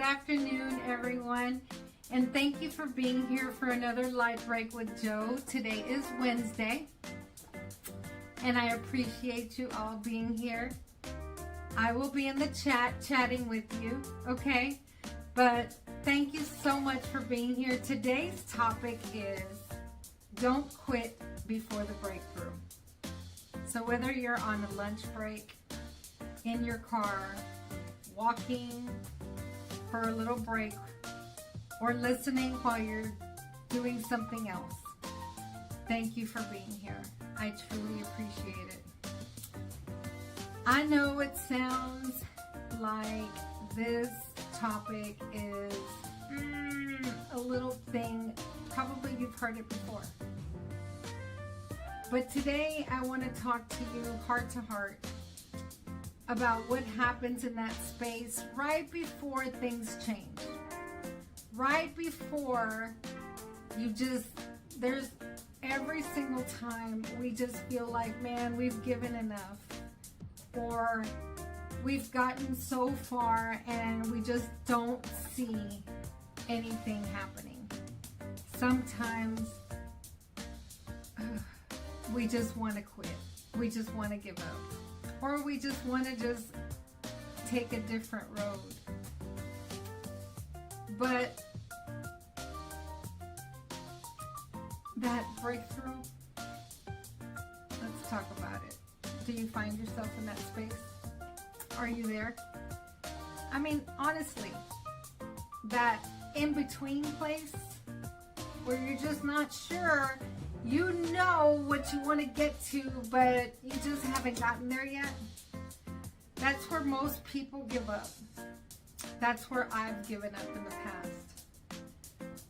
afternoon, everyone, and thank you for being here for another Light Break with Joe. Today is Wednesday, and I appreciate you all being here. I will be in the chat chatting with you, okay? But thank you so much for being here. Today's topic is don't quit before the breakthrough. So whether you're on a lunch break, in your car, walking for a little break, or listening while you're doing something else, thank you for being here. I truly appreciate it. I know it sounds like this topic is a little thing, probably you've heard it before. But today I want to talk to you heart to heart about what happens in that space right before things change. Right before there's every single time we just feel like, man, we've given enough, or we've gotten so far and we just don't see anything happening. Sometimes we just want to quit. We just want to give up. Or we just want to just take a different road. But that breakthrough, let's talk about it. Do you find yourself in that space? Are you there? I mean, honestly, that in-between place where you're just not sure, you know what you want to get to, but you just haven't gotten there yet. That's where most people give up. That's where I've given up in the past.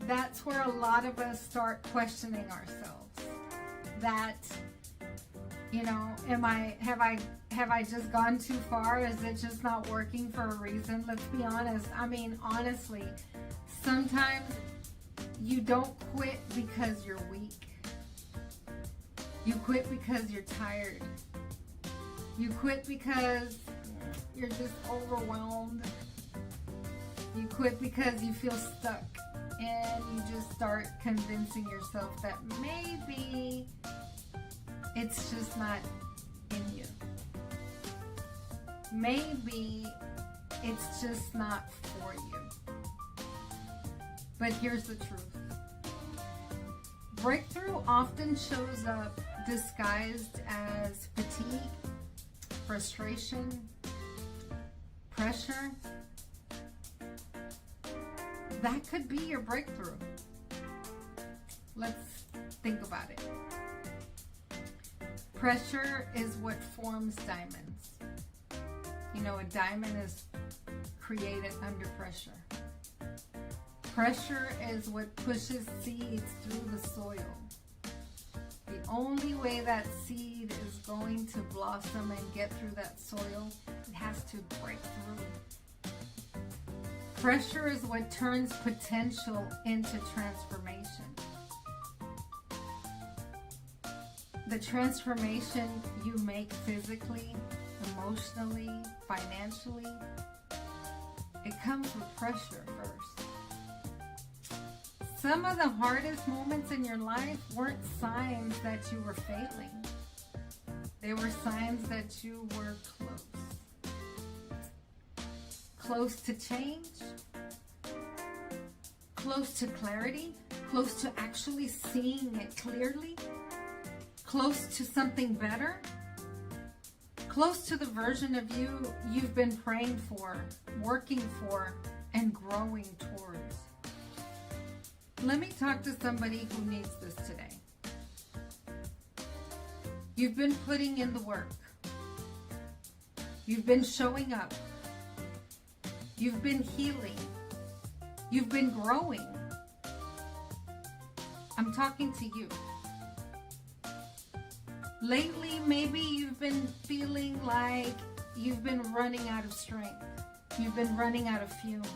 That's where a lot of us start questioning ourselves. That, you know, have I just gone too far? Is it just not working for a reason? Let's be honest. I mean, honestly, sometimes you don't quit because you're weak. You quit because you're tired. You quit because you're just overwhelmed. You quit because you feel stuck, and you just start convincing yourself that maybe it's just not in you. Maybe it's just not for you. But here's the truth. Breakthrough often shows up disguised as fatigue, frustration, pressure. That could be your breakthrough. Let's think about it. Pressure is what forms diamonds. You know, a diamond is created under pressure. Pressure is what pushes seeds through the soil. The only way that seed is going to blossom and get through that soil, it has to break through. Pressure is what turns potential into transformation. The transformation you make physically, emotionally, financially, it comes with pressure first. Some of the hardest moments in your life weren't signs that you were failing. They were signs that you were close. Close to change, close to clarity, close to actually seeing it clearly, close to something better, close to the version of you you've been praying for, working for, and growing towards. Let me talk to somebody who needs this today. You've been putting in the work. You've been showing up. You've been healing. You've been growing. I'm talking to you. Lately, maybe you've been feeling like you've been running out of strength. You've been running out of fumes.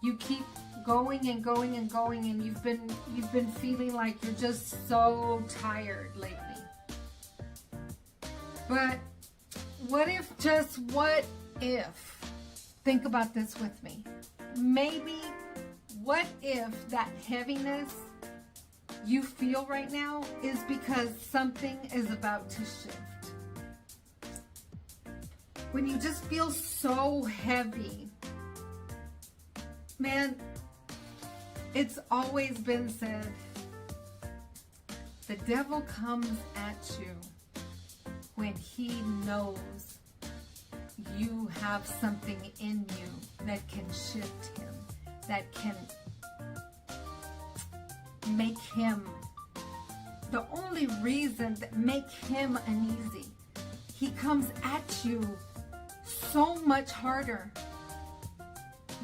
You keep going and going and going, and you've been feeling like you're just so tired lately. But what if, think about this with me. maybe, what if that heaviness you feel right now is because something is about to shift? When you just feel so heavy, man, it's always been said, the devil comes at you when he knows you have something in you that can shift him, that can make him, the only reason that make him uneasy. He comes at you so much harder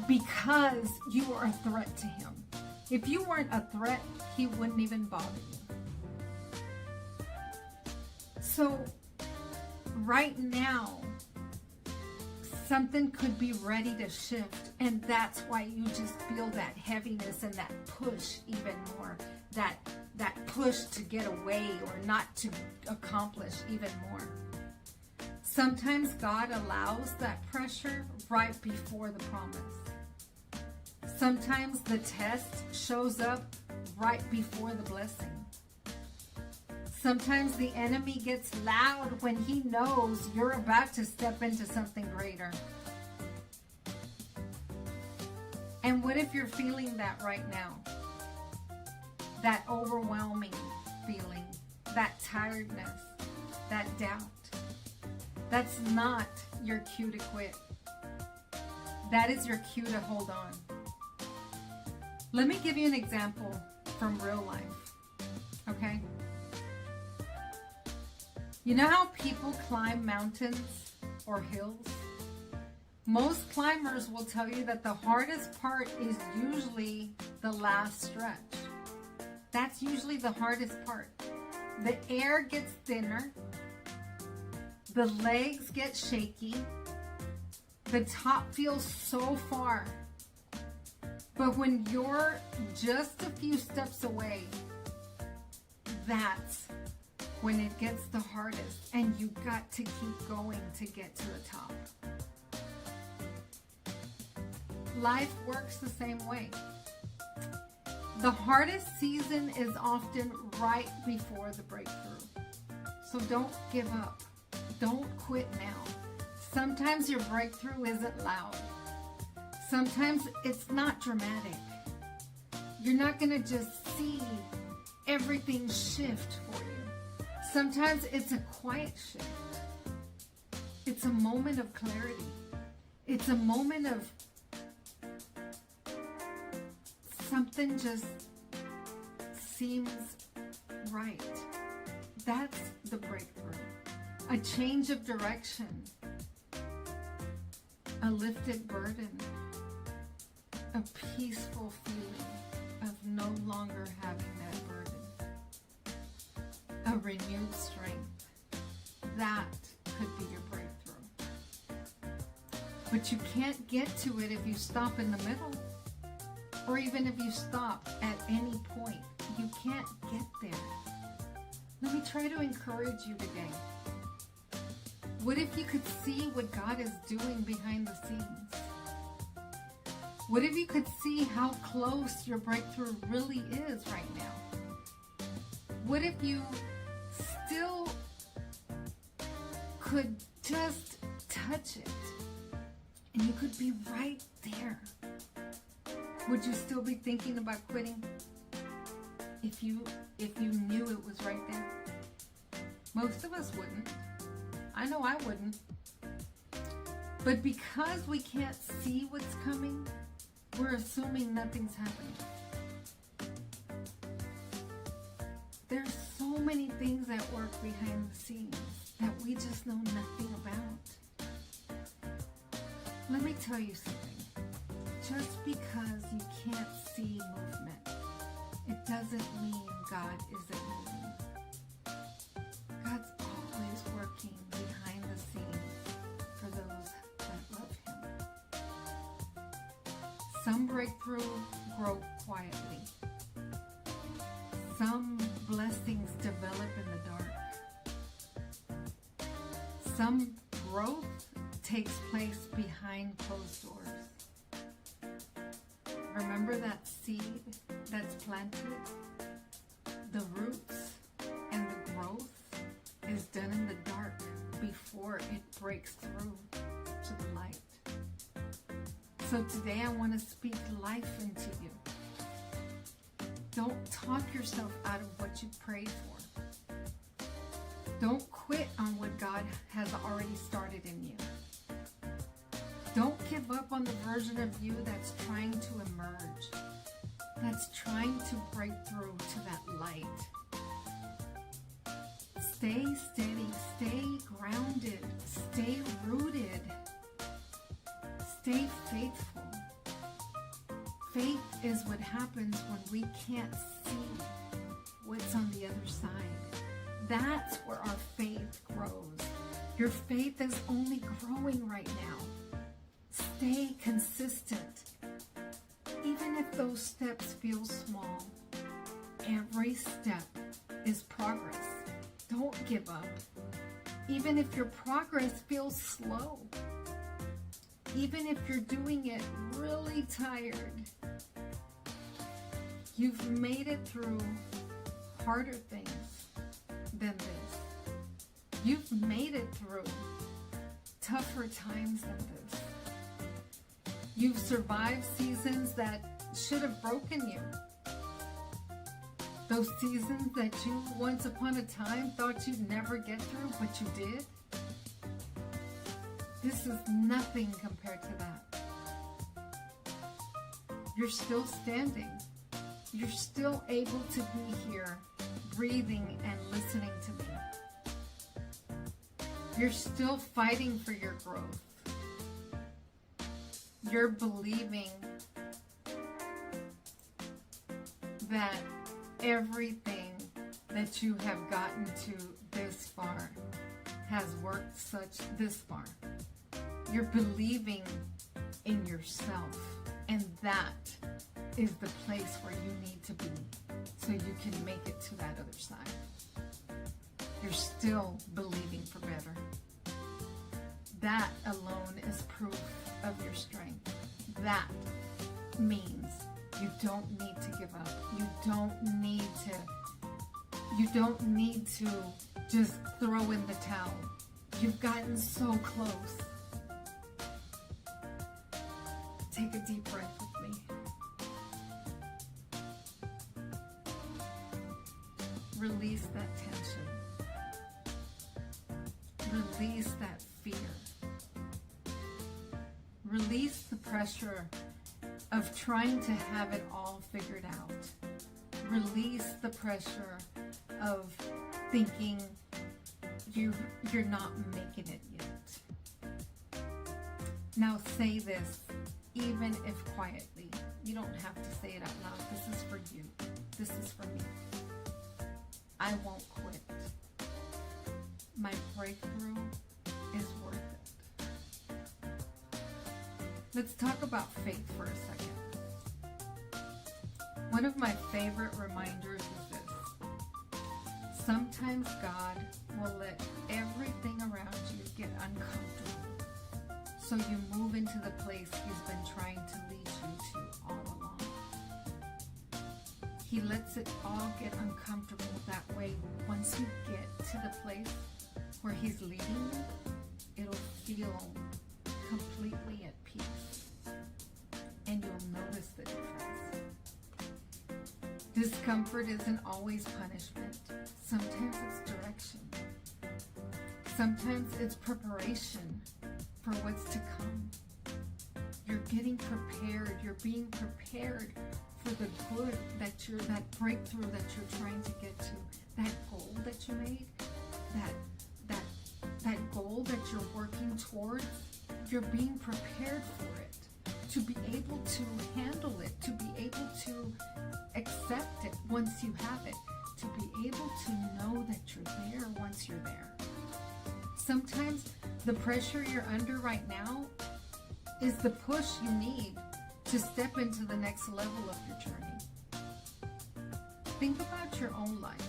because you are a threat to him. If you weren't a threat, he wouldn't even bother you. So right now, something could be ready to shift, and that's why you just feel that heaviness and that push even more, that push to get away or not to accomplish even more. Sometimes God allows that pressure right before the promise. Sometimes the test shows up right before the blessing. Sometimes the enemy gets loud when he knows you're about to step into something greater. And what if you're feeling that right now? That overwhelming feeling, that tiredness, that doubt. That's not your cue to quit. That is your cue to hold on. Let me give you an example from real life, okay? You know how people climb mountains or hills? Most climbers will tell you that the hardest part is usually the last stretch. That's usually the hardest part. The air gets thinner, the legs get shaky, the top feels so far. But when you're just a few steps away, that's when it gets the hardest, and you got to keep going to get to the top. Life works the same way. The hardest season is often right before the breakthrough. So don't give up. Don't quit now. Sometimes your breakthrough isn't loud. Sometimes it's not dramatic. You're not going to just see everything shift for you. Sometimes it's a quiet shift. It's a moment of clarity. It's a moment of something just seems right. That's the breakthrough. A change of direction. A lifted burden. A peaceful feeling of no longer having that burden. A renewed strength. That could be your breakthrough. But you can't get to it if you stop in the middle. Or even if you stop at any point. You can't get there. Let me try to encourage you today. What if you could see what God is doing behind the scenes? What if you could see how close your breakthrough really is right now? What if you still could just touch it and you could be right there? Would you still be thinking about quitting if you knew it was right there? Most of us wouldn't. I know I wouldn't. But because we can't see what's coming, we're assuming nothing's happening. There's so many things at work behind the scenes that we just know nothing about. Let me tell you something. Just because you can't see movement, it doesn't mean God isn't moving. God's always working behind the scenes for those that love Him. Some breakthrough grow quietly. Some blessings develop in the dark. Some growth takes place behind closed doors. Remember that seed that's planted? The roots and the growth is done in the dark before it breaks through to the light. So today I want to speak life into you. Don't talk yourself out of what you prayed for. Don't quit on what God has already started in you. Don't give up on the version of you that's trying to emerge, that's trying to break through to that light. Stay steady, stay grounded, stay rooted, stay faithful. Faith is what happens when we can't see what's on the other side. That's where our faith grows. Your faith is only growing right now. Stay consistent. Even if those steps feel small, every step is progress. Don't give up. Even if your progress feels slow. Even if you're doing it really tired. You've made it through harder things than this. You've made it through tougher times than this. You've survived seasons that should have broken you. Those seasons that you once upon a time thought you'd never get through, but you did. This is nothing compared to that. You're still standing. You're still able to be here, breathing and listening to me. You're still fighting for your growth. You're believing that everything that you have gotten to this far has worked this far. You're believing in yourself, and that is the place where you need to be so you can make it to that other side. You're still believing for better. That alone is proof of your strength. That means you don't need to give up. You don't need to just throw in the towel. You've gotten so close. Take a deep breath with me. Release that tension. Release that fear. Release the pressure of trying to have it all figured out. Release the pressure of thinking you're not making it yet. Now say this, even if quietly. You don't have to say it out loud. This is for you. This is for me. I won't quit. My breakthrough is worth it. Let's talk about faith for a second. One of my favorite reminders is this. Sometimes God will let everything around you get uncomfortable, so you move into the place He's been trying to lead you to all along. He lets it all get uncomfortable. That way, once you get to the place where He's leading you, it'll feel completely at peace, and you'll notice the difference. Discomfort isn't always punishment. Sometimes it's direction. Sometimes it's preparation for what's to come. You're getting prepared. You're being prepared for the good that breakthrough that you're trying to get to. That goal that you made, that goal that you're working towards, you're being prepared for it, to be able to handle it, to be able to accept it once you have it, to be able to know that you're there once you're there. Sometimes the pressure you're under right now is the push you need to step into the next level of your journey. Think about your own life.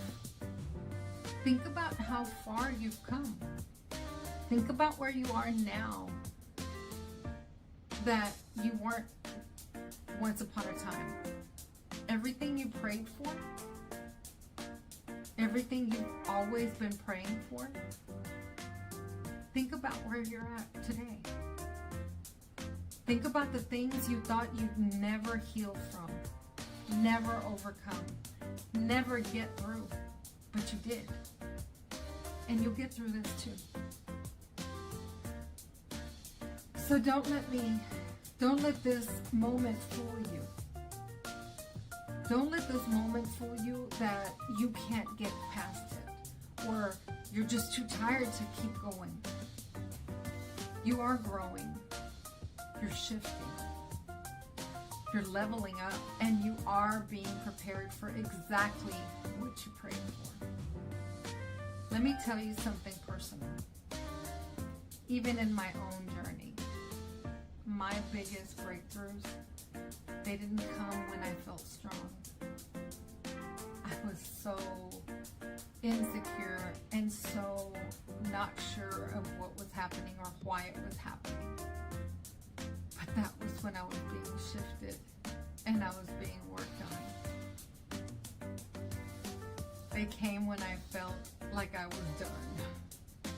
Think about how far you've come. Think about where you are now that you weren't once upon a time. Everything you prayed for, everything you've always been praying for, think about where you're at today. Think about the things you thought you'd never heal from, never overcome, never get through, but you did. And you'll get through this too. So don't let this moment fool you. Don't let this moment fool you that you can't get past it, or you're just too tired to keep going. You are growing. You're shifting. You're leveling up, and you are being prepared for exactly what you prayed for. Let me tell you something personal. Even in my own journey, my biggest breakthroughs, they didn't come when I felt strong. I was so insecure and so not sure of what was happening or why it was happening. But that was when I was being shifted and I was being worked on. They came when I felt like I was done.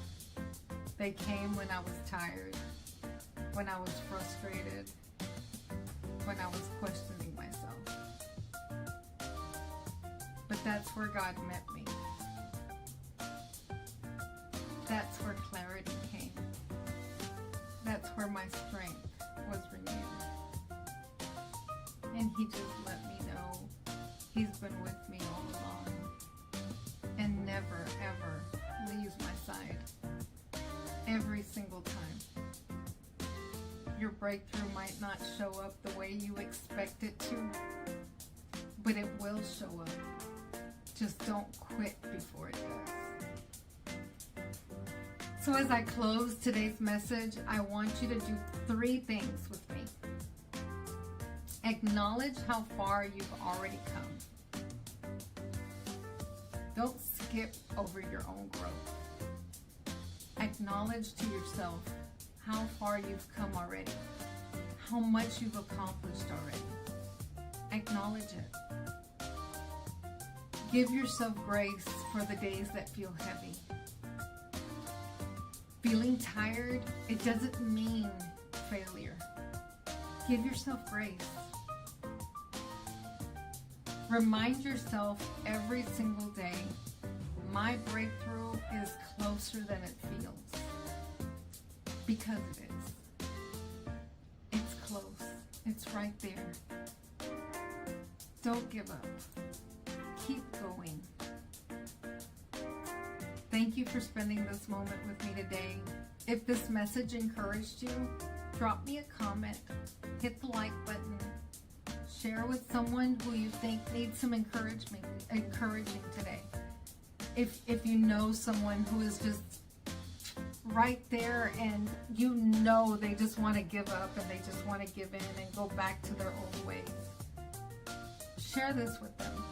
They came when I was tired, when I was frustrated, when I was questioning myself. But that's where God met me. That's where clarity came. That's where my strength was renewed. And He just let me know He's been with me all along and never ever leaves my side. Every single time. Your breakthrough might not show up the way you expect it to, but it will show up. Just don't quit before it does. So as I close today's message, I want you to do 3 things with me. Acknowledge how far you've already come. Don't skip over your own growth. Acknowledge to yourself how far you've come already, how much you've accomplished already. Acknowledge it. Give yourself grace for the days that feel heavy. Feeling tired, it doesn't mean failure. Give yourself grace. Remind yourself every single day, my breakthrough is closer than it feels. Because it is. It's close. It's right there. Don't give up. Keep going. Thank you for spending this moment with me today. If this message encouraged you, drop me a comment, hit the like button, share with someone who you think needs some encouraging today. If you know someone who is just right there and you know they just want to give up and they just want to give in and go back to their old ways, share this with them.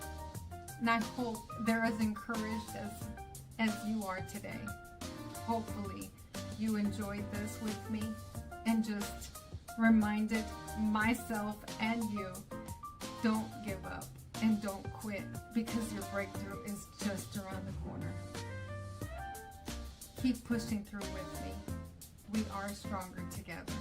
And I hope they're as encouraged as you are today. Hopefully you enjoyed this with me and just reminded myself and you, don't give up and don't quit, because your breakthrough is just around the corner. Keep pushing through with me. We are stronger together.